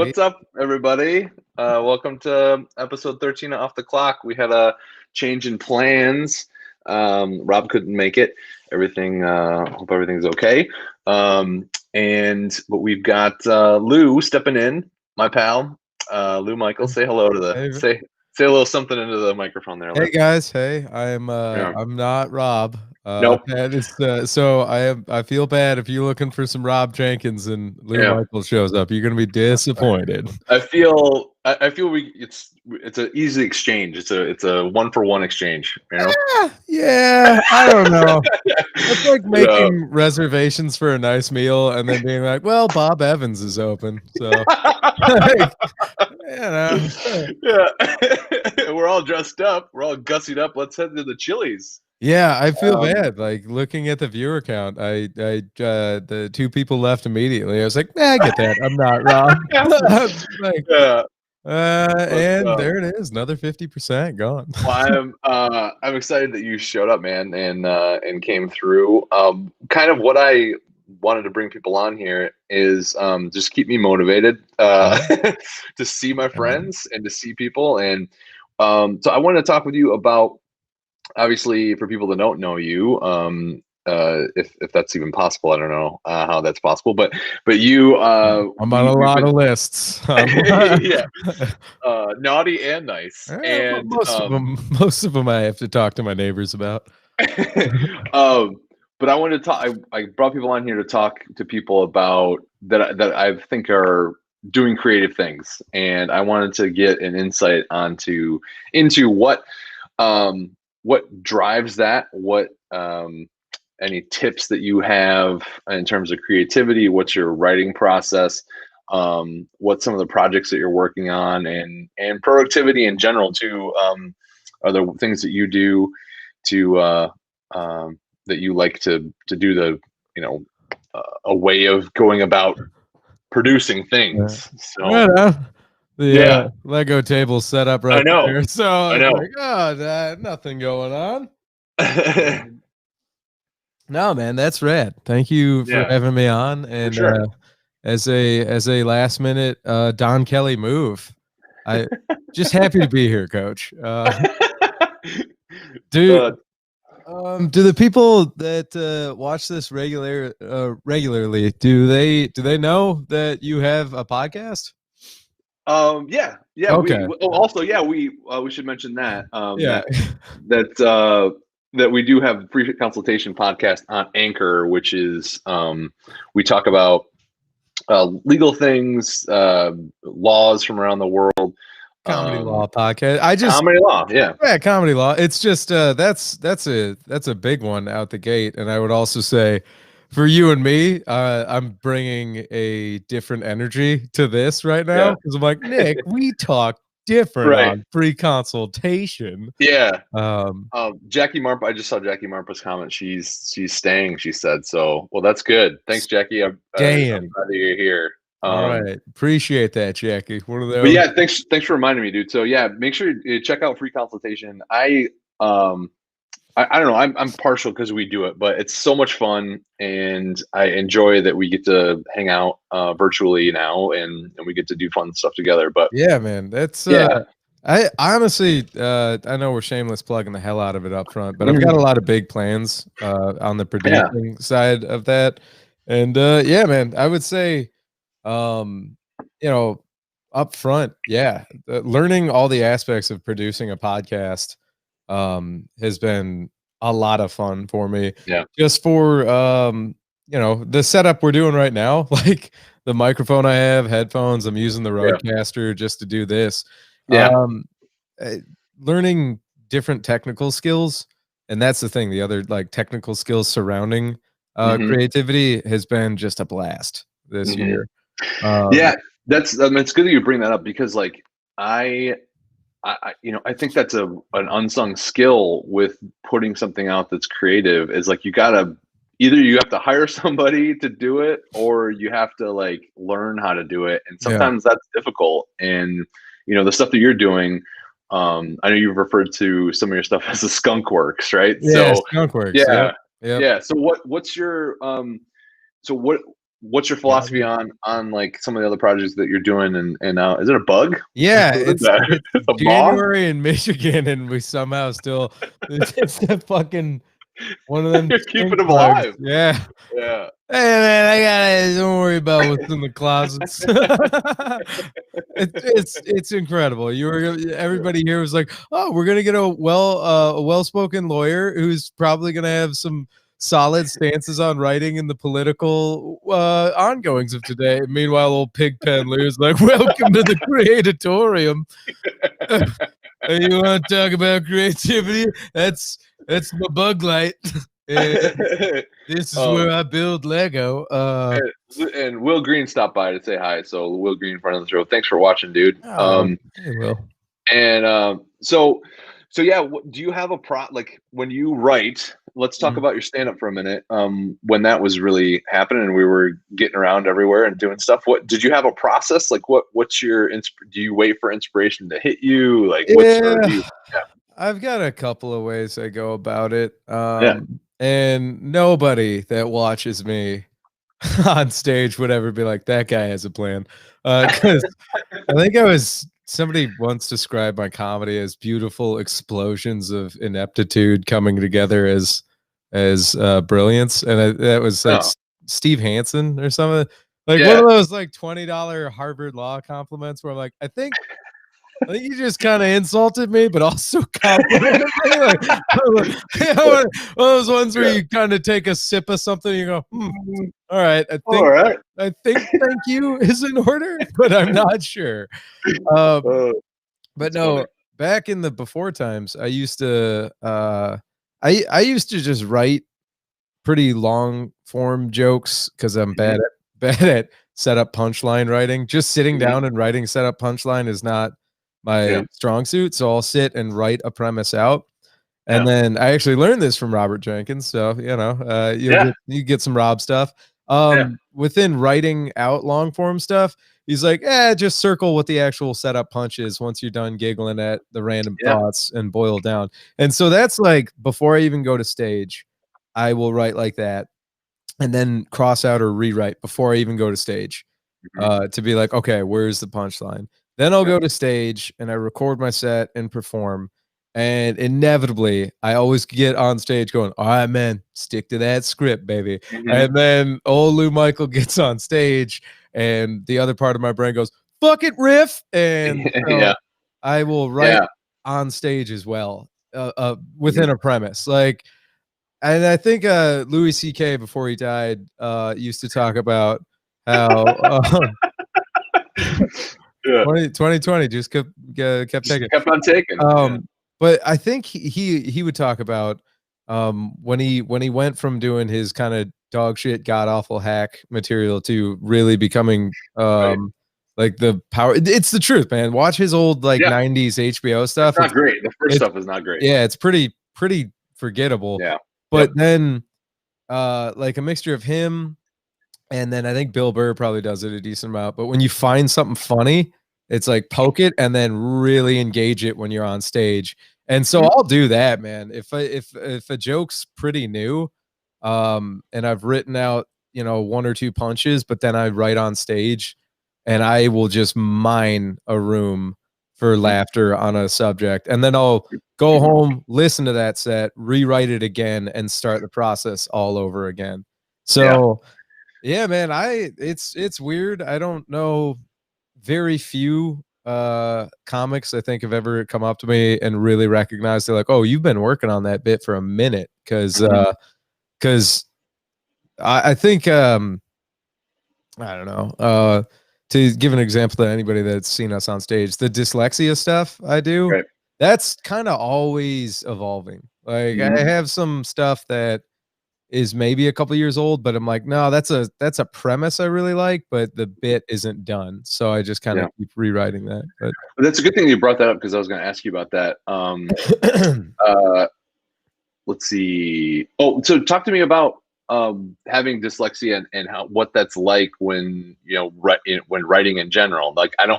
What's up, everybody? Welcome to episode 13 of Off the Clock. We had a change in plans. Rob couldn't make it. Hope everything's okay. But we've got Lou stepping in, my pal. Lou Michael, say hello to Hey, say a little something into the microphone there, Lou. hey guys, hey, Yeah. I'm not Rob. Nope. That is so I feel bad if you're looking for some Rob Jenkins and Lou Yeah. Michael shows up, you're gonna be disappointed. I feel it's an easy exchange. It's a 1-for-1 exchange, you know? Yeah, I don't know. It's like Yeah. making reservations for a nice meal and then being like, well, Bob Evans is open. So like, Yeah. We're all dressed up. We're all gussied up. Let's head to the Chili's. Yeah, I feel bad. Like looking at the viewer count, the two people left immediately. I was like, I get that. I'm not Rob. Like, Yeah. and there it is, another 50% gone. Well, I'm excited that you showed up, man, and came through. Kind of what I wanted to bring people on here is just keep me motivated to see my friends and to see people. And so I wanted to talk with you about, obviously, for people that don't know you, if that's even possible. I don't know how that's possible, but you I'm on a lot of lists. yeah, naughty and nice. And most of them I have to talk to my neighbors about. But I wanted to talk. I brought people on here to talk to people about that I think are doing creative things, and I wanted to get an insight into what drives that, what any tips that you have in terms of creativity, what's your writing process, what some of the projects that you're working on, and productivity in general too. Are there things that you do to that you like to do, the a way of going about producing things? So the Lego table set up right there, so I know. like, nothing going on. No, man, that's rad. Thank you for having me on. And as a last minute Don Kelly move, I just happy to be here, Coach. Do the people that watch this regularly, do they know that you have a podcast? Yeah. Okay. We should mention that. Yeah. That we do have free consultation podcast on Anchor, which is we talk about legal things, laws from around the world. Comedy law podcast. Comedy law, yeah, comedy law. It's just that's a big one out the gate. And I would also say, for you and me, I'm bringing a different energy to this right now because I'm like, Nick, we talk different on free consultation. Yeah. Jackie Marp. I just saw Jackie Marpa's comment. She's staying. She said so. Well, that's good. Thanks, Jackie. I'm glad that you're here. All right, appreciate that, Jackie. One of those. But yeah, thanks for reminding me, dude. So yeah, make sure you check out free consultation. I don't know. I'm partial because we do it, but it's so much fun, and I enjoy that we get to hang out virtually now, and we get to do fun stuff together. But yeah, man, that's I honestly, I know we're shameless plugging the hell out of it up front, but I've got a lot of big plans on the producing side of that, and yeah, man, I would say, up front, learning all the aspects of producing a podcast has been a lot of fun for me. Yeah, just for the setup we're doing right now, like the microphone I have, headphones, I'm using the Rodecaster just to do this. Learning different technical skills, and that's the thing, the other like technical skills surrounding creativity has been just a blast this year. That's it's good that you bring that up, because like I think that's an unsung skill with putting something out that's creative, is like you have to hire somebody to do it, or you have to like learn how to do it, and sometimes that's difficult. And the stuff that you're doing, I know you've referred to some of your stuff as the skunk works, right? Yeah, skunk works. Yeah. So what's your so what's your philosophy on like some of the other projects that you're doing? And is it a bug? Yeah, What is it's that? it's A moth? January in Michigan, and we somehow still it's a fucking one of them You're stink keeping them bugs. alive. Yeah. Yeah. Hey man, I got don't worry about what's in the closets. It's incredible. Everybody here was like, oh, we're gonna get a well-spoken lawyer who's probably gonna have some solid stances on writing in the political ongoings of today. Meanwhile, old Pigpen Lou's like, welcome to the creatorium. You want to talk about creativity? That's my bug light. And this is where I build Lego. And Will Green stopped by to say hi. So Will Green, friend of the show, thanks for watching, dude. Hey, Will. And so yeah, do you have a like when you write? Let's talk about your stand up for a minute. When that was really happening and we were getting around everywhere and doing stuff, what did you have a process? Like what's your do you wait for inspiration to hit you? Like Yeah, I've got a couple of ways I go about it. And nobody that watches me on stage would ever be like, that guy has a plan. Because I think somebody once described my comedy as beautiful explosions of ineptitude coming together as brilliance, and that was like Steve Hansen or something, like one of those like $20 Harvard Law compliments where I'm like, I think you just kind of insulted me, but also complimented me. Like, one of those ones where you kind of take a sip of something and you go, all right, I think thank you is in order, but I'm not sure. But no, back in the before times, I used to I used to just write pretty long form jokes because I'm bad at setup punchline writing. Just sitting down and writing setup punchline is not my strong suit. So I'll sit and write a premise out. And then I actually learned this from Robert Jenkins. So, you get some Rob stuff. Within writing out long form stuff, he's like, just circle what the actual setup punch is once you're done giggling at the random thoughts and boil down. And so that's like before I even go to stage, I will write like that and then cross out or rewrite before I even go to stage to be like, okay, where's the punchline? Then I'll go to stage and I record my set and perform. And inevitably, I always get on stage going, all right, man, stick to that script, baby. And then old Lou Michael gets on stage and the other part of my brain goes, fuck it, riff. And I will write on stage as well within a premise. Like, and I think Louis C.K. before he died used to talk about how 2020 just kept taking. Kept on taking. But I think he would talk about when he went from doing his kind of dog shit, god awful hack material to really becoming like the power. It's the truth, man. Watch his old like 90s HBO stuff. It's not great. The first stuff is not great. Yeah, it's pretty forgettable. Yeah. But then like a mixture of him and then I think Bill Burr probably does it a decent amount. But when you find something funny, it's like poke it and then really engage it when you're on stage. And so I'll do that, man. If a joke's pretty new, and I've written out, one or two punches, but then I write on stage and I will just mine a room for laughter on a subject. And then I'll go home, listen to that set, rewrite it again, and start the process all over again. So yeah, man, it's weird. I don't know very few comics I think have ever come up to me and really recognized they're like, oh, you've been working on that bit for a minute. Cause I think I don't know. To give an example to anybody that's seen us on stage, the dyslexia stuff I do, that's kind of always evolving. Like I have some stuff that is maybe a couple years old, but I'm like, no, that's a premise I really like, but the bit isn't done. So I just kind of keep rewriting that. But that's a good thing you brought that up because I was going to ask you about that. Let's see. Oh, so talk to me about having dyslexia and how what that's like when when writing in general. Like I don't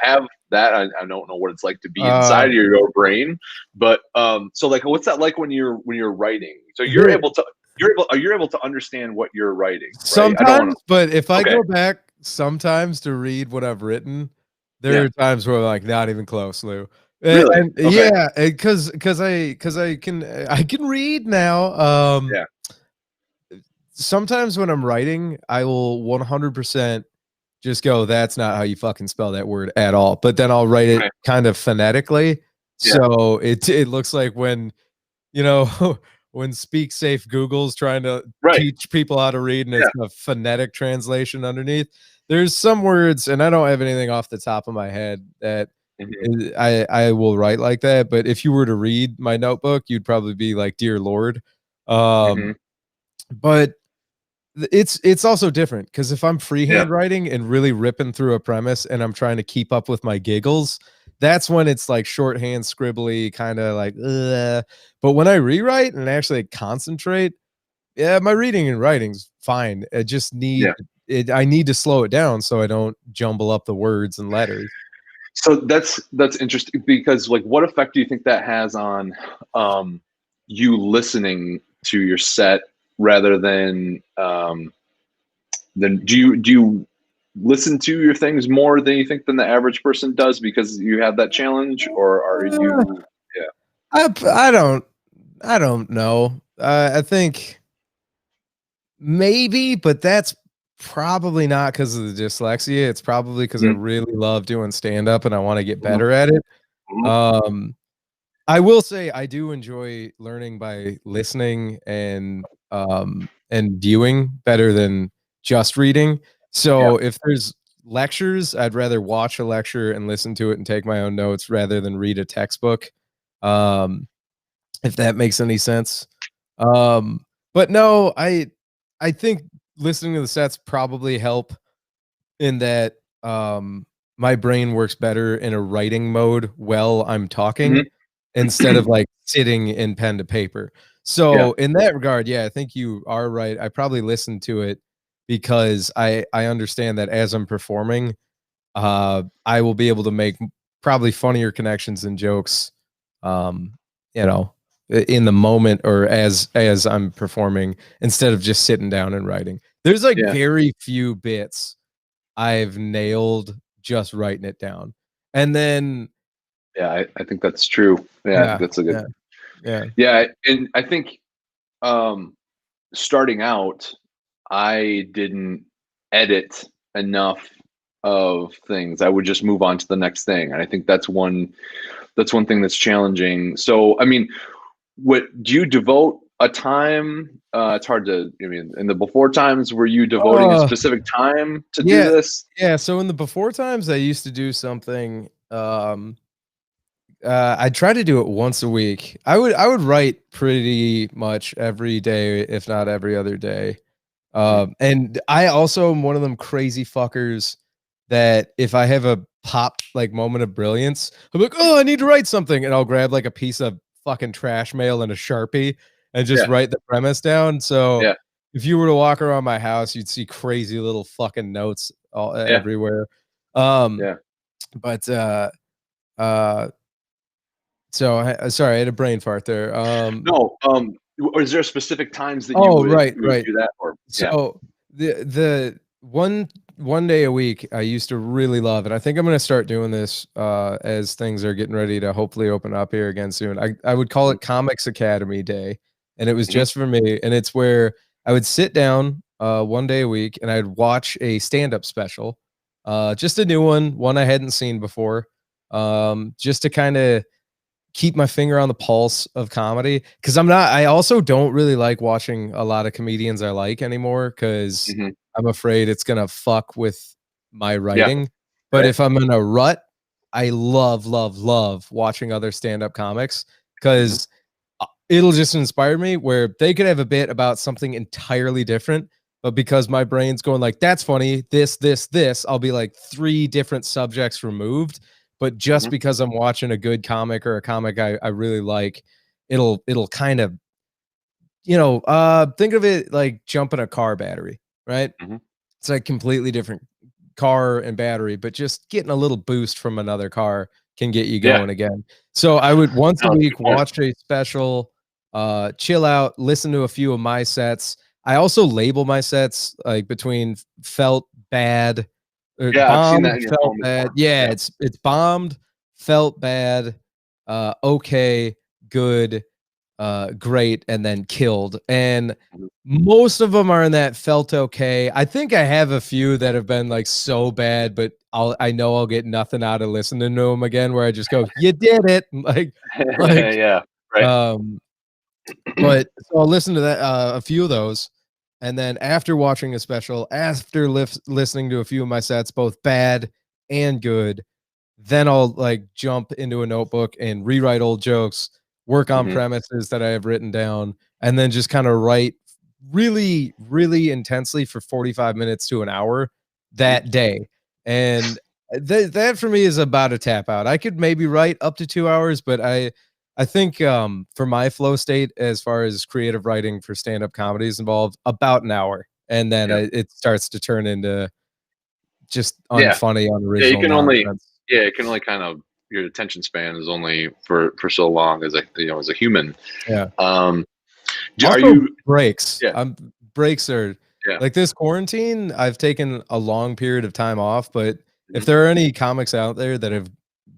have that. I don't know what it's like to be inside your brain, but so like what's that like when you're writing? So you're able to you're able to understand what you're writing, right? I don't want Sometimes, but if to. I Okay. go back sometimes to read what I've written, there Yeah. are times where like not even close, Lou. Really? And Okay. yeah, because I can read now. Yeah. Sometimes when I'm writing, I will 100% just go, that's not how you fucking spell that word at all. But then I'll write it Okay. kind of phonetically. Yeah. So it looks like when, you know, when Speak Safe Google's trying to Right. teach people how to read and Yeah. it's a phonetic translation underneath. There's some words, and I don't have anything off the top of my head that Mhm. I will write like that. But if you were to read my notebook, you'd probably be like, "Dear Lord." Um, Mhm. but it's also different because if I'm Yeah. freehand writing and really ripping through a premise and I'm trying to keep up with my giggles, that's when it's like shorthand, scribbly, kind of like. Ugh. But when I rewrite and actually concentrate, yeah, my reading and writing's fine. I just Yeah. need it. I need to slow it down so I don't jumble up the words and letters. So that's interesting because like what effect do you think that has on um you listening to your set rather than do you listen to your things more than you think than the average person does because you have that challenge, or are Uh, you? Yeah. I don't know. I think maybe, but that's probably not because of the dyslexia. It's probably because I Mhm. really love doing stand up and I want to get Mhm. better at it. Mhm. Um, I will say I do enjoy learning by listening and viewing better than just reading. Yeah. So if there's lectures, I'd rather watch a lecture and listen to it and take my own notes rather than read a textbook. Um, if that makes any sense. Um, but no, I think listening to the sets probably help in that my brain works better in a writing mode while I'm talking Mhm. instead of like sitting in pen to paper. Yeah. So in that regard, yeah, I think you are right. I probably listen to it because I understand that as I'm performing, I will be able to make probably funnier connections and jokes, um, you know, in the moment or as I'm performing instead of just sitting down and writing. There's like Yeah. very few bits I've nailed just writing it down. And then Yeah. I think that's true. Yeah. I think yeah, that's a good. yeah, yeah. Yeah. And I think um starting out, I didn't edit enough of things. I would just move on to the next thing. And I think that's one thing that's challenging. So, I mean, what do you devote a time? It's hard to. I mean, in the before times, were you devoting a Uh, specific time to do yeah, this? yeah. So in the before times, I used to do something. I try to do it once a week. I would write pretty much every day, if not every other day. Mhm. And I also am one of them crazy fuckers that if I have a pop like moment of brilliance, I'm like, oh, I need to write something, and I'll grab like a piece of fucking trash mail and a Sharpie and just Yeah, write the premise down. So yeah, if you were to walk around my house, you'd see crazy little fucking notes all yeah, everywhere. Um, yeah. but uh, so sorry, I had a brain fart there. No, or is there specific times that you Oh, would right, you would right. do that? Or yeah, So the one day a week I used to really love, and I think I'm gonna start doing this as things are getting ready to hopefully open up here again soon. I would call mhm, it Comics Academy Day, and it was mhm, just for me. And it's where I would sit down one day a week and I'd watch a stand-up special, just a new one I hadn't seen before, just to kind of keep my finger on the pulse of comedy because I also don't really like watching a lot of comedians I like anymore because mhm. I'm afraid it's gonna fuck with my Yeah, writing. But right. if I'm in a rut, I love watching other stand-up comics Mhm, because it'll just inspire me where they could have a bit about something entirely different, but because my brain's going like, that's funny, this, I'll be like three different subjects removed. But just mhm, because I'm watching a good comic or a comic I really like, it'll kind of, think of it like jumping a car battery, right? mhm. It's like completely different car and battery, but just getting a little boost from another car can get you Yeah, going again. So I would once a no, that's a week good point. watch a special, chill out, listen to a few of my sets. I also label my sets like between felt bad, or Yeah, I've seen that bombed, in your felt phone bad. before. Yeah, Yeah. it's bombed, felt bad, okay, good, great, and then killed. And Mhm. most of them are in that felt okay. I think I have a few that have been like so bad, but I know I'll get nothing out of listening to them again. Where I just go, "You did it!" like, Yeah. Right. um, but so I'll listen to that a few of those, and then after watching a special, after listening to a few of my sets, both bad and good, then I'll like jump into a notebook and rewrite old jokes, work on Mhm. premises that I have written down, and then just kind of write really, really intensely for 45 minutes to an hour Mhm. that day. And that for me is about a tap out. I could maybe write up to 2 hours, but I think for my flow state as far as creative writing for stand-up comedy is involved, about an hour. And then Yeah. it starts to turn into just Yeah. unfunny, Yeah, you unoriginal can only nonsense. yeah, it can only kind of your attention span is only for so long as a as a human. Yeah. Um, are Also, you? breaks. Yeah, Breaks are yeah. like this quarantine, I've taken a long period of time off, but if Mhm, there are any comics out there that have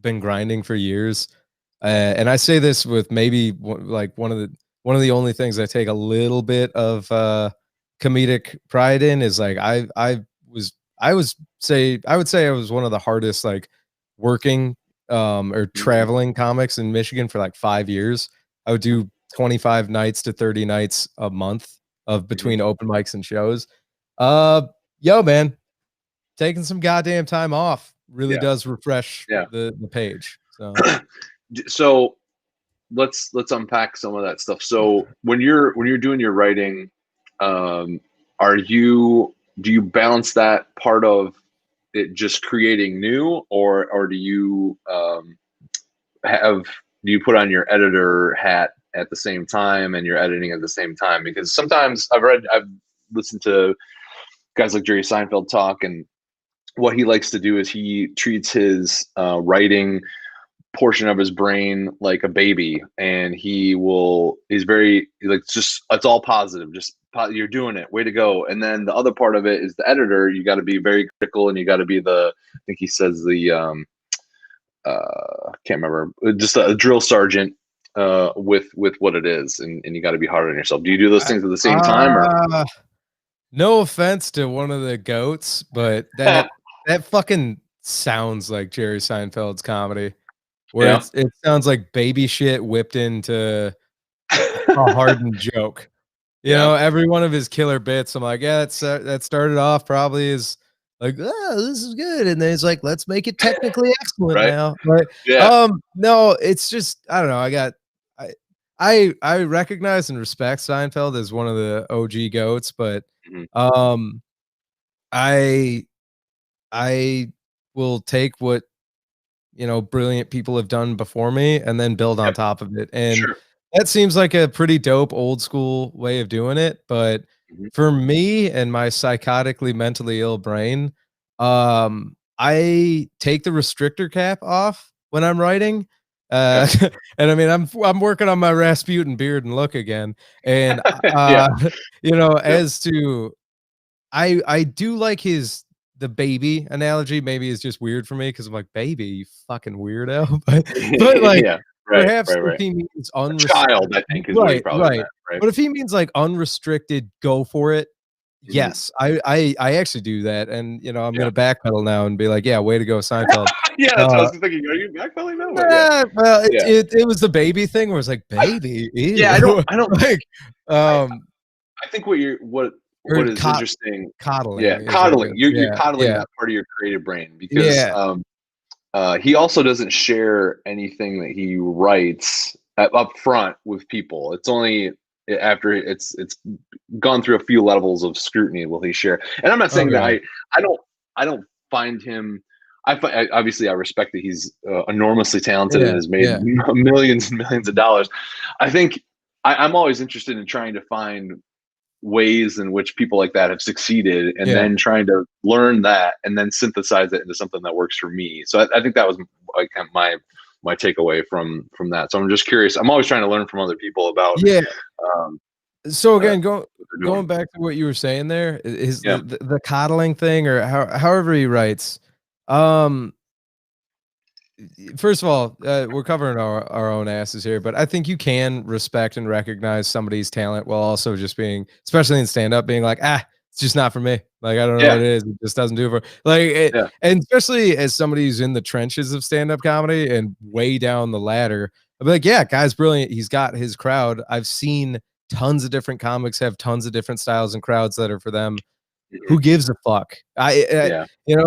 been grinding for years, and I say this with maybe like one of the only things I take a little bit of comedic pride in is like was I was say I would say I was one of the hardest like working or mhm, traveling comics in Michigan for like 5 years. I would mhm, do 25 nights to 30 nights a month of mhm. between open mics and shows. Uh, yo, man, taking some goddamn time off really Yeah, does refresh yeah. the page. So So let's unpack some of that stuff. So when you're doing your writing, are you do you balance that part of it just creating new, or do you have do you put on your editor hat at the same time and you're editing at the same time? Because sometimes I've listened to guys like Jerry Seinfeld talk, and what he likes to do is he treats his writing portion of his brain like a baby, and he's very like, just it's all positive, just you're doing it, way to go. And then the other part of it is the editor. You got to be very critical, and you got to be the, I think he says the can't remember, just a drill sergeant with what it is, and you got to be hard on yourself. Do you do those I, things at the same time, or? uh no offense to one of the goats, but that fucking sounds like Jerry Seinfeld's comedy, where Yeah. it sounds like baby shit whipped into a hardened joke. You Yeah. know, every one of his killer bits, I'm like, yeah, that started off probably as like, oh, this is good, and then it's like, let's make it technically excellent Right. now. But Yeah. no, it's just I don't know. I I recognize and respect Seinfeld as one of the OG goats, but Mhm. um, I I will take what brilliant people have done before me and then build on Yep. top of it. And Sure. that seems like a pretty dope old school way of doing it. But Mhm. for me and my psychotically mentally ill brain, I take the restrictor cap off when I'm writing. Okay. Uh, and I mean, I'm working on my Rasputin beard and look again. And Yeah. Yep. as to I do like his the baby analogy. Maybe is just weird for me because I'm like, "Baby, you fucking weirdo." But, like, Yeah. Right. perhaps Right. if Right. he means A child, I think, is what he right, probably right. meant, right? But if he means, like, unrestricted, go for it, Mhm. yes, I actually do that, and, I'm Yeah. gonna backpedal now and be like, "Yeah, way to go, Seinfeld." Yeah, that's what I Uh, was thinking. Are you backpedaling now? But yeah. nah, well, Yeah. it was the baby thing where it's like, I "Baby, yeah, ew." Like, I um, I think what you're or what is interesting. coddling Yeah, is, I coddling. guess. You're Yeah, coddling yeah, that part of your creative brain, because yeah. he also doesn't share anything that he writes up front with people. It's only after it's gone through a few levels of scrutiny will he share. And I'm not Oh, saying that yeah. I don't I don't find him. Obviously I respect that he's enormously talented and Yeah, has made yeah, millions and millions of dollars. I think I'm always interested in trying to find ways in which people like that have succeeded, and yeah. then trying to learn that and then synthesize it into something that works for me. So I think that was like kind of my takeaway from that. So I'm just curious. I'm always trying to learn from other people about Yeah. um, So again, what they're going doing. back to what you were saying there, is Yeah, the coddling thing, or however he writes. Um, First of all, we're covering our own asses here, but I think you can respect and recognize somebody's talent while also just being, especially in stand up, being like, it's just not for me. Like, I don't know yeah, what it is. It just doesn't do it for like it. yeah. And especially as somebody who's in the trenches of stand up comedy and way down the ladder, I'd be like, yeah, guy's brilliant. He's got his crowd. I've seen tons of different comics have tons of different styles and crowds that are for them. Mhm. Who gives a fuck? Yeah,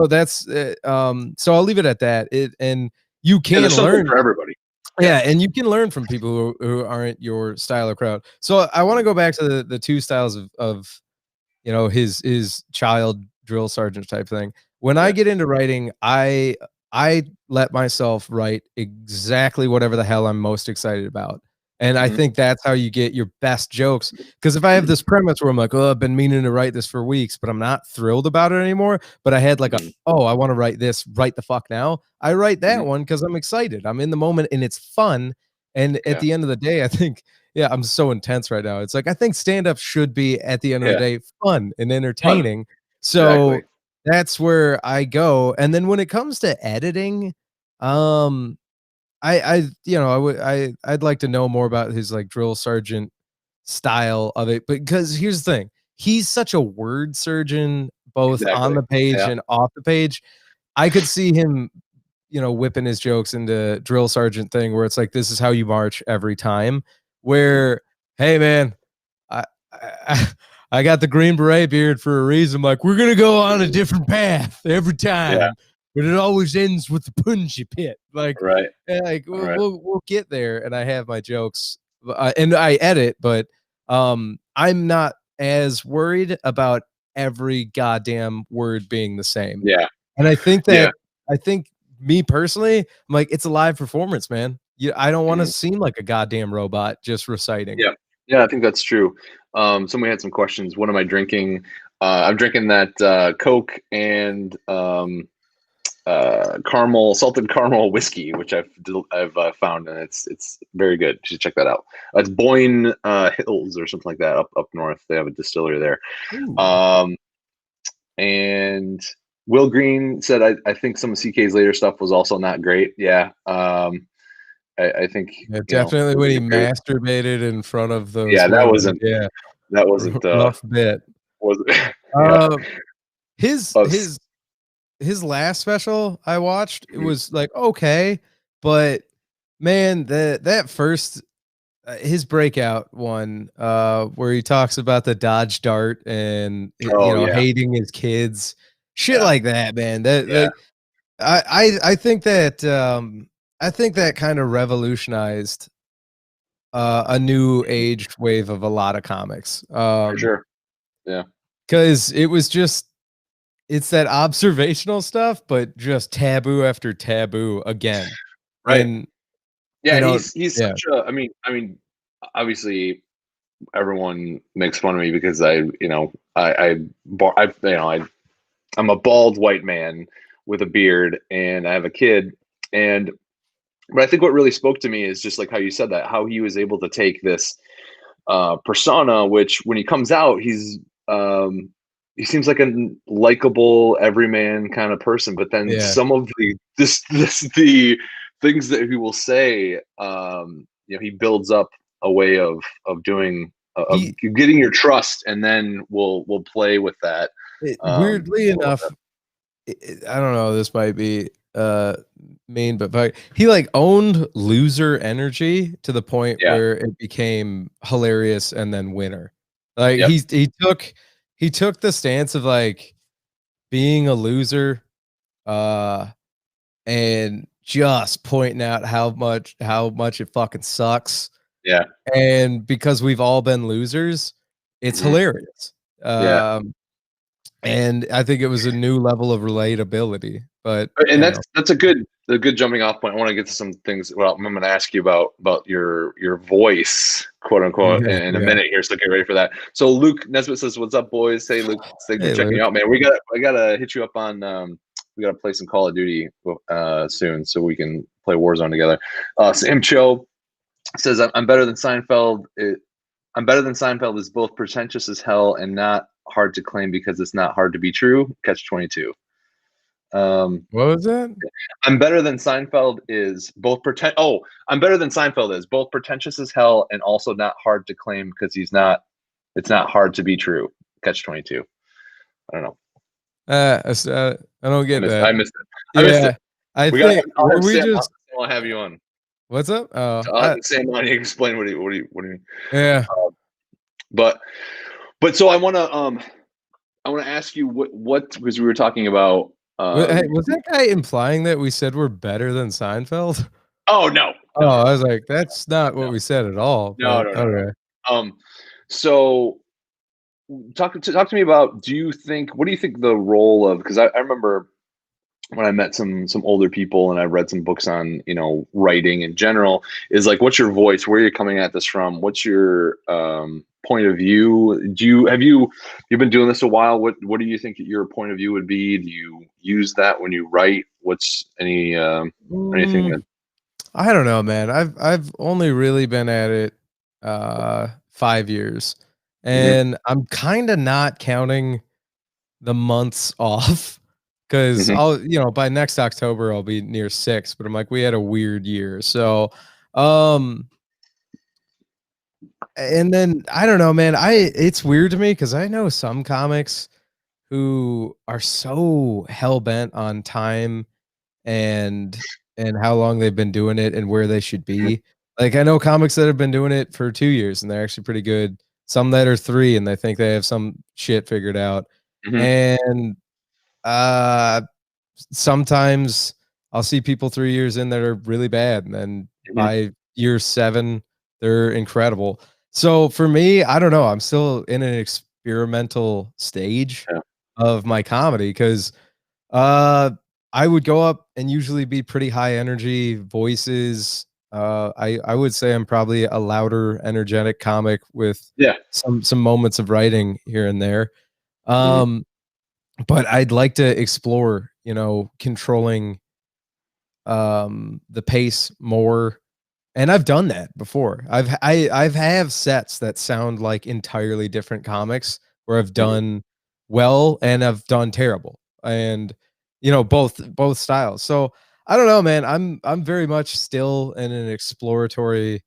That's so I'll leave it at that. And you yeah. There's can something learn, for everybody. Yeah. yeah, and you can learn from people who aren't your style or crowd. So I want to Mhm. go back to the two styles of his child drill sergeant type thing. When I Yeah. get into writing, I let myself write exactly whatever the hell I'm most excited about. And I Hmm. think that's how you get your best jokes. Because if I have this premise where I'm like, oh, I've been meaning to write this for weeks, but I'm not thrilled about it anymore. But I had like Hmm. oh, I want to write this right the fuck now. I write that Hmm. one because I'm excited. I'm in the moment and it's fun. And at Yeah. the end of the day, I think, yeah, I'm so intense right now. It's like I think stand up should be at the end of the Yeah. day fun and Fun. entertaining. Exactly. So that's where I go. And then when it comes to editing, um I'd like to know more about his like drill sergeant style of it, because here's the thing. He's such a word surgeon both on Exactly. the page Yeah. and off the page. I could see him, whipping his jokes into drill sergeant thing where it's like, this is how you march every time. Mhm. Where, hey man, I I, I got the green beret beard for a reason. Like, we're gonna go on a different path every Yeah. time, but it always ends with the punji pit. Like, Right. like All we'll right. we'll get there, and I have my jokes, and I edit, but I'm not as worried about every goddamn word being the same. Yeah. And Yeah. I think me personally, I'm like, it's a live performance, man. I don't want to Mhm. seem like a goddamn robot just reciting. Yeah. Yeah, I think that's true. Somebody had some questions. What am I drinking? I'm drinking that Coke and caramel, salted caramel whiskey, which I've found, and it's very good. You should check that out. It's Boyne Hills or something like that up north. They have a distillery there. Ooh. Um, and Will Green said I think some of CK's later stuff was also not great. Yeah. I think Yeah, definitely those when he are very, masturbated in front of yeah, those women. Yeah, that wasn't rough bit. wasn't yeah. Um, his But his his last special I watched, it mhm. was like okay, but man, that first his breakout one, where he talks about the Dodge Dart and Oh yeah, hating his kids, shit yeah, like that, man. That yeah. like I think that kind of revolutionized a new Mhm. age wave of a lot of comics. For sure. Yeah. Because it was just it's that observational stuff, but just taboo after taboo again. Right. And Yeah, you and know, he's yeah, such a. I mean, obviously everyone makes fun of me because I'm a bald white man with a beard and I have a kid, and but I think what really spoke to me is just like how you said that, how he was able to take this persona, which when he comes out, he seems like a likable, everyman kind of person. But then yeah. some of the things that he will say, he builds up a way of doing of He getting your trust, and then we'll play with that. weirdly I love enough, that. I don't know, this might be mean, but he like owned loser energy to the point Yeah. where it became hilarious and then winner. Like Yep. he took the stance of like being a loser, uh and just pointing out how much it fucking sucks. Yeah. And because we've all been losers, it's Hmm. hilarious. Yeah. Um, and I think it was a new level of relatability. But And you that's know, a good jumping off point. I want to get to some things. Well, I'm going to ask you about your voice, quote unquote, yeah, in a yeah. minute here. So get ready for that. So Luke Nesbitt says, "What's up, boys? Hey, Luke, thanks for Hey, checking me Luke. out, man. I gotta hit you up on we gotta play some Call of Duty soon, so we can play Warzone together. Sam Cho says, I'm better than Seinfeld. I'm better than Seinfeld is both pretentious as hell and not hard to claim because it's not hard to be true. Catch 22. What was that? I'm better than Seinfeld is both pretend. Oh, I'm better than Seinfeld is both pretentious as hell and also not hard to claim because he's not. It's not hard to be true. Catch 22. I don't know. I don't get that. I missed it. I missed Yeah, it. I We got. think I'll were have we Sam. just I'll have you on. what's up? Oh, I'll have Sam on. You explain what do you mean? yeah. But so I want to ask you what because we were talking about. Hey, was that guy implying that we said we're better than Seinfeld? Oh no. Oh, I was like, that's not what No. we said at all. No, But no, no, okay. no. So talk to me about. What do you think the role of? Because I remember when I met some older people and I read some books on writing in general, is like, what's your voice? Where are you coming at this from? What's your point of view? You've been doing this a while? What do you think your point of view would be? Do you use that when you write? What's anything that? I don't know, man. I've only really been at it 5 years, Mhm, and I'm kind of not counting the months off because mhm, I'll by next October I'll be near 6. But I'm like, we had a weird year, so um, and then I don't know, man. It's weird to me because I know some comics who are so hell bent on time and how long they've been doing it and where they should mhm, be. Like I know comics that have been doing it for 2 years and they're actually pretty good. Some that are 3 and they think they have some shit figured out. mhm, And uh sometimes I'll see people 3 years in that are really bad and then mhm. by year 7 they're incredible. So for me, I don't know, I'm still in an experimental stage Yeah, of my comedy because uh, I would go up and usually be pretty high energy voices. I would say I'm probably a louder, energetic comic with yeah. some moments of writing here and there. Mhm, Um, but I'd like to explore, controlling the pace more. And I've done that before. I've have sets that sound like entirely different comics where I've mhm. done well and I've done terrible. And both styles. So I don't know, man. I'm very much still in an exploratory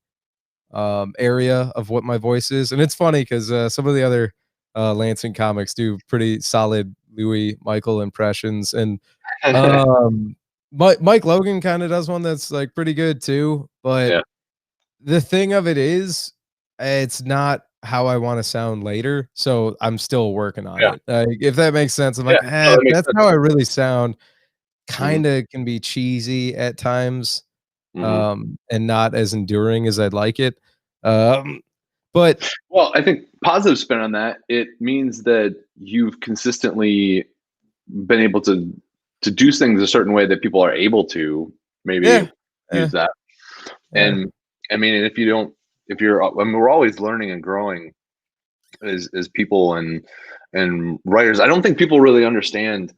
area of what my voice is. And it's funny because some of the other Lansing comics do pretty solid Louis Michael impressions. And Mike Logan kind of does one that's like pretty good too. But Yeah, the thing of it is, it's not how I wanna sound later, so I'm still working on yeah, it. If that makes sense, I'm yeah. like, No, that makes that's sense. how I really sound." Mhm, Kinda can be cheesy at times, mhm. and not as enduring as I'd like it. Um, but Well, I think positive spin on that, it means that you've consistently been able to do things a certain way that people are able to maybe yeah, use yeah, that. yeah, And I mean, if you don't, if you're, I mean, we're always learning and growing as people and writers. I don't think people really understand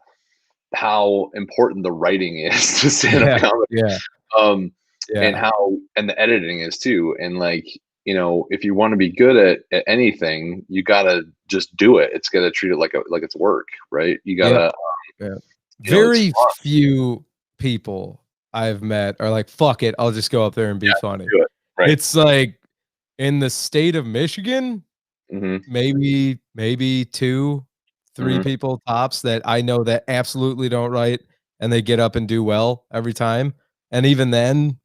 how important the writing is to stand up yeah, comedy. yeah, Um, and yeah, how and the editing is too. And like, if you want to be good at anything, you gotta just do it. It's gotta treat it like it's work, right? You yep, gotta, yeah. it's Very fun. few people I've met are like, "Fuck it, I'll just go up there and be Yeah, funny." do it. Right. It's like in the state of Michigan, Hmm. maybe 2, 3 Hmm. people tops that I know that absolutely don't write, and they get up and do well every time, and even then,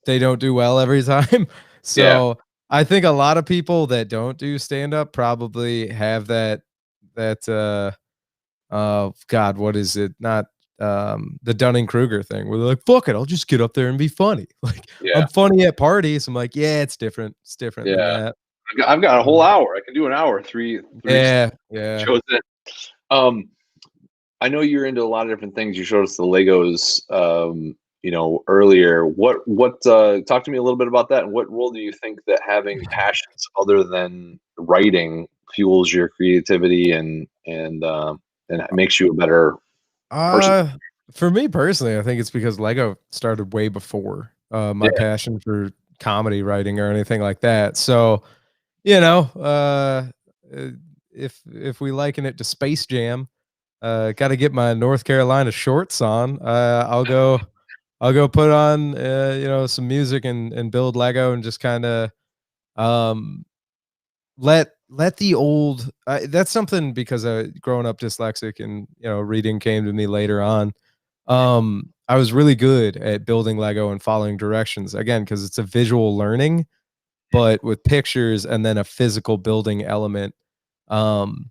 they don't do well every time. Yeah. So, I think a lot of people that don't do stand-up probably have God, what is it? Not, the Dunning-Kruger thing where they're like, "Fuck it, I'll just get up there and be funny." Like, Yeah. I'm funny at parties. I'm like, "Yeah, it's different. It's different than Yeah. that." I've got a whole Um, hour. I can do an hour, three yeah, yeah. shows in. Um, I know you're into a lot of different things. You showed us the Legos, earlier. What talk to me a little bit about that, and what role do you think that having passions other than writing fuels your creativity and makes you a better personally? Uh, for me personally, I think it's because Lego started way before, my Yeah, passion for comedy writing or anything like that. So, you know, uh, if we liken it to Space Jam, gotta get my North Carolina shorts on. I'll go put on, some music and build Lego and just kinda, um let the old that's something because, growing up dyslexic and, reading came to me later on. I was really good at building Lego and following directions, again, because it's a visual learning, but with pictures and then a physical building element. Um,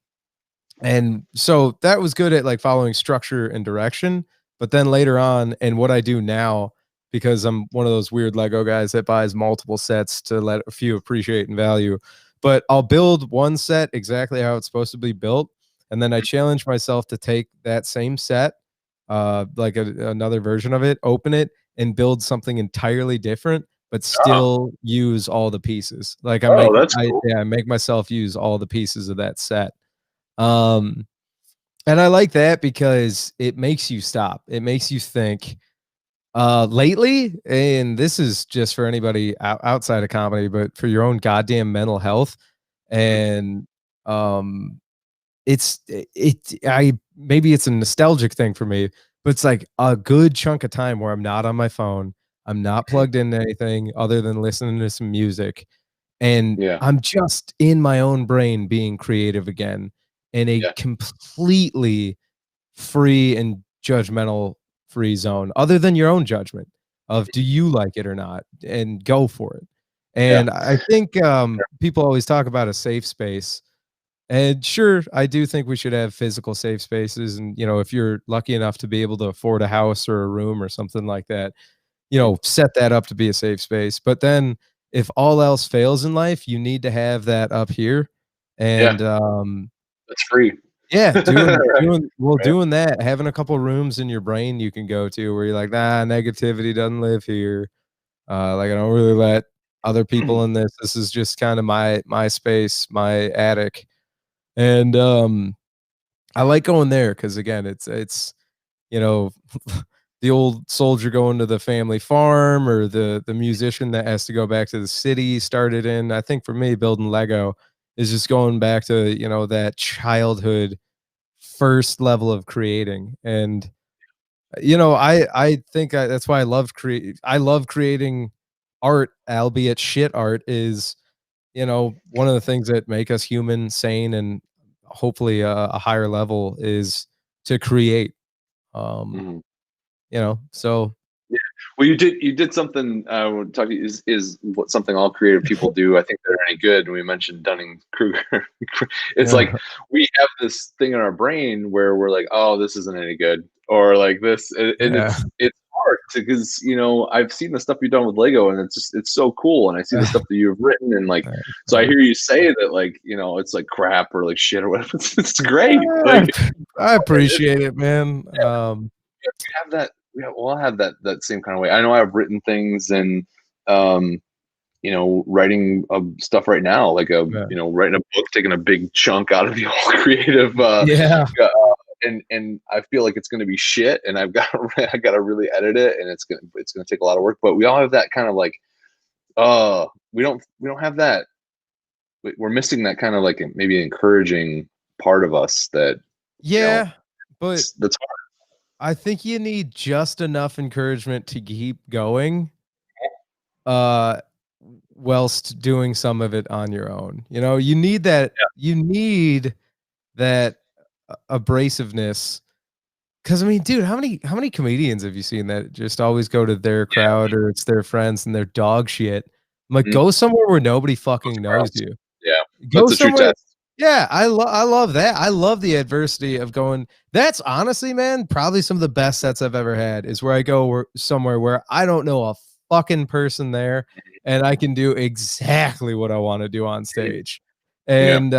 and so that was good at, like, following structure and direction, but then later on and what I do now, because I'm one of those weird Lego guys that buys multiple sets to let a few appreciate and value, but I'll build one set exactly how it's supposed to be built, and then I challenge myself to take that same set, like another version of it, open it, and build something entirely different, but oh, still use all the pieces. Like, oh, that's cool. I make myself use all the pieces of that set. Um, and I like that because it makes you stop. It makes you think. Lately, and this is just for anybody outside of comedy, but for your own goddamn mental health, Mhm. and um, I maybe it's a nostalgic thing for me, but it's like a good chunk of time where I'm not on my phone, I'm not Mhm. plugged into anything other than listening to some music, and Yeah, I'm just in my own brain being creative again in a yeah, completely free and judgmental free zone other than your own judgment of do you like it or not, and go for it. yeah, And I think, people always talk about a safe space, and sure, I do think we should have physical safe spaces, and, if you're lucky enough to be able to afford a house or a room or something like that, mhm, set that up to be a safe space. But then if all else fails in life, you need to have that up here. yeah. And, That's free. yeah, doing Right, doing well, right. doing that, having a couple rooms in your brain you can go to where you're like, "Nah, negativity doesn't live here. Like, I don't really let other people in this. This is just kinda my space, my attic." And, I like going there because again, it's, you know, the old soldier going to the family farm or the musician that has to go back to the city started in. I think for me, building Lego is just going back to, that childhood first level of creating. And I think that's why I love creating art, albeit shit art is, one of the things that make us human, sane, and hopefully a higher level is to create. Um, Mhm. so Yeah. Well, you did something I would talk to you is what something all creative people do. I think they're any good. And we mentioned Dunning Kruger. It's yeah, like we have this thing in our brain where we're like, oh, this isn't any good, or like this, and yeah, it's hard because I've seen the stuff you've done with Lego, and it's so cool, and I see the stuff that you've written, and like thanks, so I man. hear you say that like it's like crap or like shit or whatever. It's great. Ah, Like I it's appreciate it, man. yeah, we have that. We all have that same kind of way. I know I've written things and um, writing stuff right now, like Yeah, writing a book, taking a big chunk out of the whole creative, yeah, uh, and I feel like it's going to be shit, and I got to really edit it, and it's gonna take a lot of work. But we all have that kind of like, we don't have that. We're missing that kind of like maybe encouraging part of us that you know yeah, but that's I think you need just enough encouragement to keep going, uh, whilst doing some of it on your own. You need that abrasiveness. 'Cause I mean, dude, how many comedians have you seen that just always go to their crowd or it's their friends and they're dog shit? I'm like, hard. go somewhere where nobody fucking Somewhere knows else. you. Yeah, Go that's a true somewhere. test. Yeah, I love that. I love the adversity of going. That's honestly, man, probably some of the best sets I've ever had is where I go somewhere where I don't know a fucking person there, and I can do exactly what I wanna do on Mhm. stage. Yeah. And,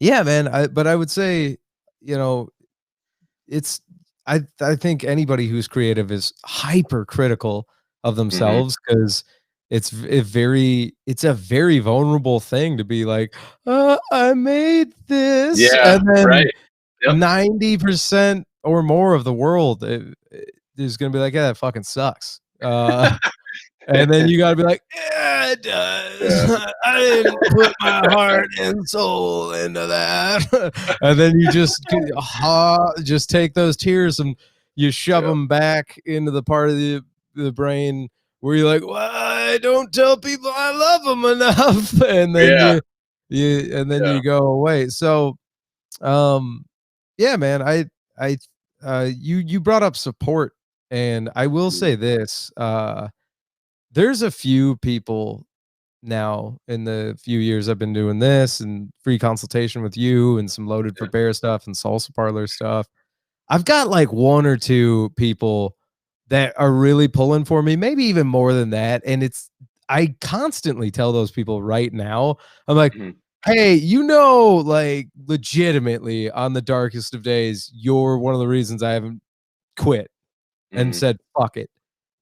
yeah, man, but I would say, you know, it's I think anybody who's creative is hypercritical of Mhm. themselves because it's a very vulnerable thing to be like, I made this," Yeah, and then right. Yep. 90% or more of the world is gonna be like, yeah, that fucking sucks. And then you gotta be like, yeah, it does. Yeah. I didn't put my heart and soul into that. And then you just take those tears and you shove Yeah. them back into the part of the brain where you're like, well, I don't tell people I love them enough. And then Yeah. you Yeah. go away. So um yeah, man, I you brought up support, and I will Mhm. say this, there's a few people now in the few years I've been doing this and free consultation with you and some loaded for Yeah. bear stuff and salsa parlor stuff. I've got like one or two people that are really pulling for me, maybe even more than that. And I constantly tell those people right now, I'm like, Mhm. hey, like legitimately on the darkest of days, you're one of the reasons I haven't quit and Mhm. said, fuck it.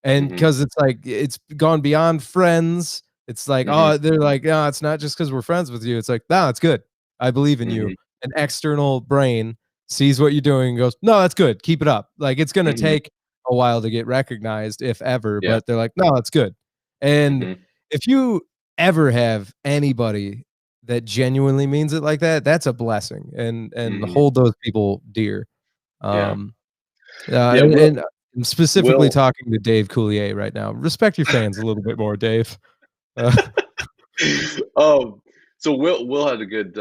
And Mhm. because it's like, it's gone beyond friends. It's like, Mhm. oh, they're like, no, it's not just because we're friends with you. It's like, no, it's good. I believe in you. Mhm. An external brain sees what you're doing and goes, no, that's good. Keep it up. Like it's going to Mhm. take a while to get recognized, if ever, Yeah. but they're like, no, that's good. And Mhm. if you ever have anybody that genuinely means it like that, that's a blessing, and Mhm. hold those people dear. Yeah. Um, Yeah. and I'm specifically Will talking to Dave Coulier right now. Respect your fans a little bit more, Dave. Uh, um, so Will had a good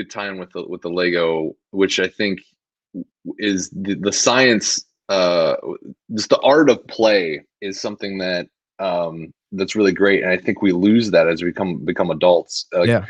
time with the Lego, which I think is the science. Just the art of play is something that that's really great, and I think we lose that as we become adults. Like yeah,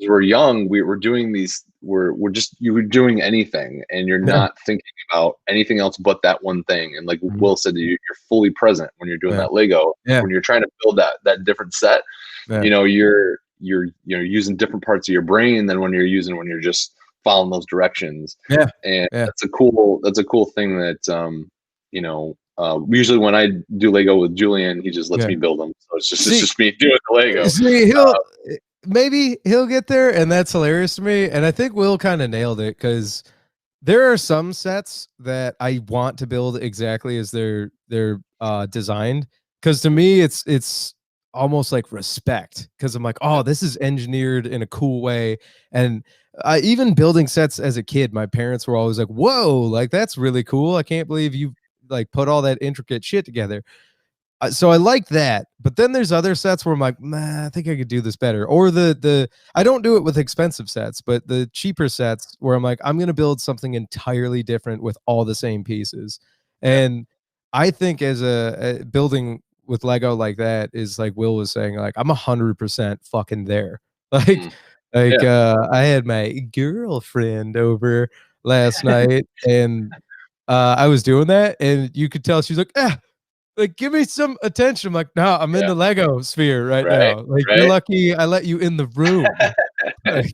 as we're young, we're doing these. We're just you're doing anything, and you're yeah, not thinking about anything else but that one thing. And like mhm, Will said, you're fully present when you're doing yeah, that Lego. yeah, When you're trying to build that different set, yeah, you're using different parts of your brain than when you're just following those directions. yeah, And yeah, that's a cool thing that usually when I do Lego with Julian, he just lets yeah. me build them. So it's See, just me doing the Lego. see, maybe he'll get there, and that's hilarious to me. And I think Will kind of nailed it because there are some sets that I want to build exactly as they're designed. Because to me, it's almost like respect. Because I'm like, Yeah. oh, this is engineered in a cool way. And even building sets as a kid, my parents were always like, "Whoa, like that's really cool! I can't believe you like put all that intricate shit together." So I like that, but then there's other sets where I'm like, nah, I think I could do this better. Or the I don't do it with expensive sets, but the cheaper sets where I'm like, I'm gonna build something entirely different with all the same pieces. Yeah. And I think as a building with Lego like that is like Will was saying, like I'm 100% fucking there. Like, Mm. Yeah. I had my girlfriend over last night, and I was doing that, and you could tell she's like, like, give me some attention. I'm like, no, I'm in Yeah. the Lego sphere right Right. now. Like, you're Right. lucky I let you in the room. Like, That's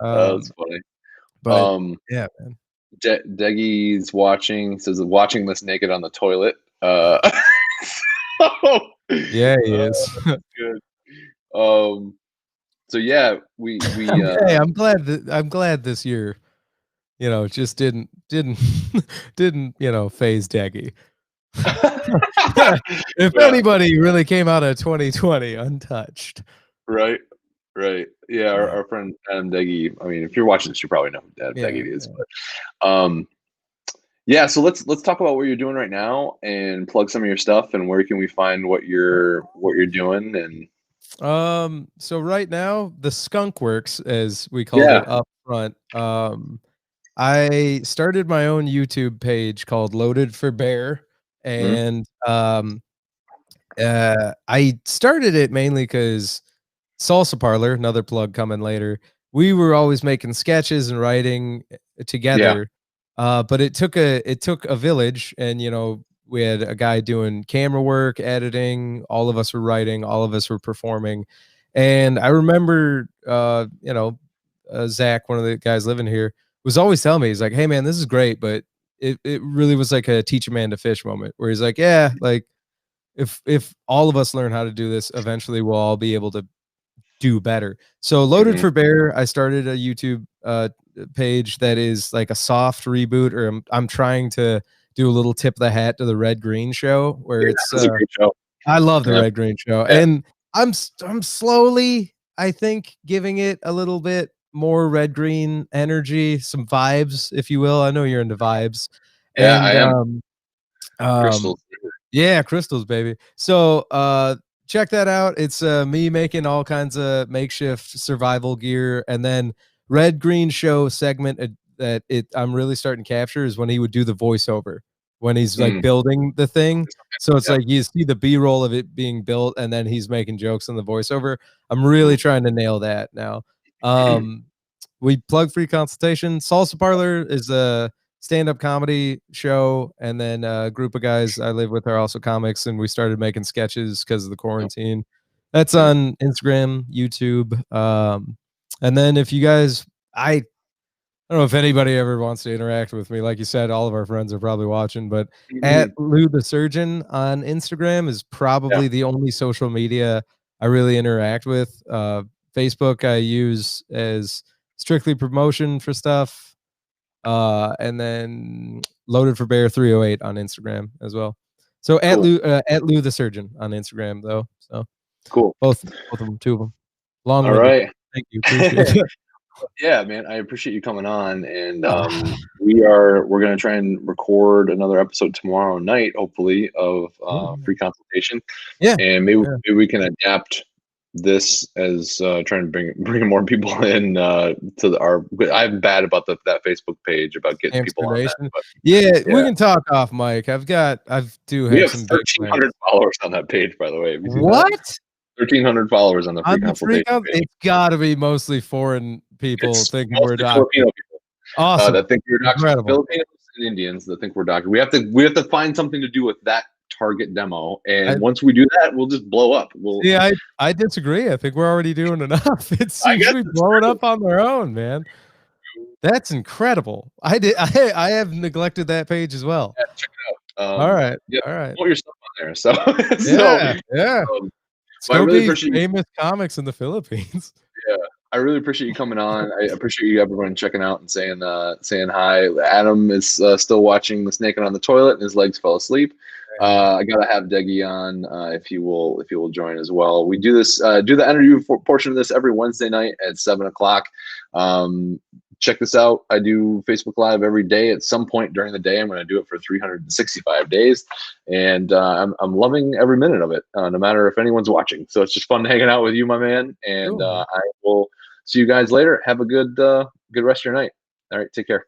um, funny. but Um, yeah, man. Deggy's watching, says watching this naked on the toilet. So, Yeah, he is. good. Um, so yeah, Hey, I'm glad this year, just didn't didn't, phase Deggy. If yeah, anybody really came out of 2020 untouched. right, right. Yeah, Yeah. our friend Adam Deggy. I mean, if you're watching this, you probably know who Adam Yeah, Deggy is. yeah. But yeah. So let's talk about what you're doing right now and plug some of your stuff and where can we find what you're doing and So right now, the Skunk Works, as we called yeah. it up front, I started my own YouTube page called Loaded for Bear, Mhm. and I started it mainly because Salsa Parlor, another plug coming later. We were always making sketches and writing Yeah. together, but it took a village, and we had a guy doing camera work, editing. All of us were writing, all of us were performing, and I remember, Zach, one of the guys living here, was always telling me, he's like, "Hey man, this is great," but it really was like a teach a man to fish moment, where he's like, "Yeah, like." If all of us learn how to do this, eventually we'll all be able to do better. So Loaded Mhm. for Bear, I started a YouTube page that is like a soft reboot, or I'm trying to do a little tip of the hat to the Red Green Show, where Yeah, it's that's a great show. I love the Yeah, Red Green Show, yeah. and I'm slowly, I think, giving it a little bit more Red Green energy, some vibes, if you will. I know you're into vibes, Yeah, I and am. um, Crystals. yeah, crystals, baby. So check that out. It's me making all kinds of makeshift survival gear, and then Red Green Show segment that I'm really starting to capture is when he would do the voiceover when he's like Mm, building the thing. So it's yeah. like you see the B-roll of it being built, and then he's making jokes on the voiceover. I'm really trying to nail that now. We plug free consultation. Salsa Parlor is a stand-up comedy show, and then a group of guys I live with are also comics, and we started making sketches because of the Yep. quarantine. That's Nice. on Instagram, YouTube, and then if you guys, I don't know if anybody ever wants to interact with me. Like you said, all of our friends are probably watching, but at Mhm. Lou the Surgeon on Instagram is Yeah, probably the only social media I really interact with. Facebook I use as strictly promotion for stuff. And then Loaded for Bear 308 on Instagram as well. So cool, at Lou the Surgeon on Instagram though. So cool. both of them, two of them. Long All winded. right. Thank you. Appreciate it. Yeah, man, I appreciate you coming on, and Ah, we're gonna try and record another episode tomorrow night, hopefully, of yeah. free consultation, Yeah. and Yeah. maybe we can adapt this as trying to bring more people in to our. I'm bad about that Facebook page about getting people Hamster on that, Nation. but Yeah, we yeah, can talk off mic. I do we have have some big 1,300 plans. followers on that page, by the way. Have you seen that? What? 1,300 followers on the free On the free consultation com page. it's gotta be mostly foreign people It's thinking we're mostly doctors. Filipino people. Awesome. That think we're doctors, Incredible. Filipinos and Indians that think we're doctors. We have to find something to do with that target demo, I and once we do that, we'll just blow up. We'll. see, I disagree. I think we're already doing enough. It I seems guess to be it's blowing true. up on their own, man. That's incredible. I have neglected that page as well. Yeah, check it out. Alright. Yeah, Alright. promote your stuff on there. So, Yeah. Yeah. um, Let's but I go really be appreciate you. famous comics in the Philippines. Yeah, I really appreciate you coming on. I appreciate you everyone checking out and saying hi. Adam is still watching The Snake on the Toilet, and his legs fell asleep. I gotta have Deggy on if he will join as well. We do the interview portion of this every Wednesday night at 7 o'clock. Check this out. I do Facebook Live every day. At some point during the day, I'm going to do it for 365 days, and I'm loving every minute of it. No matter if anyone's watching, so it's just fun hanging out with you, my man. And Cool. I will see you guys later. Have a good rest of your night. All right, take care.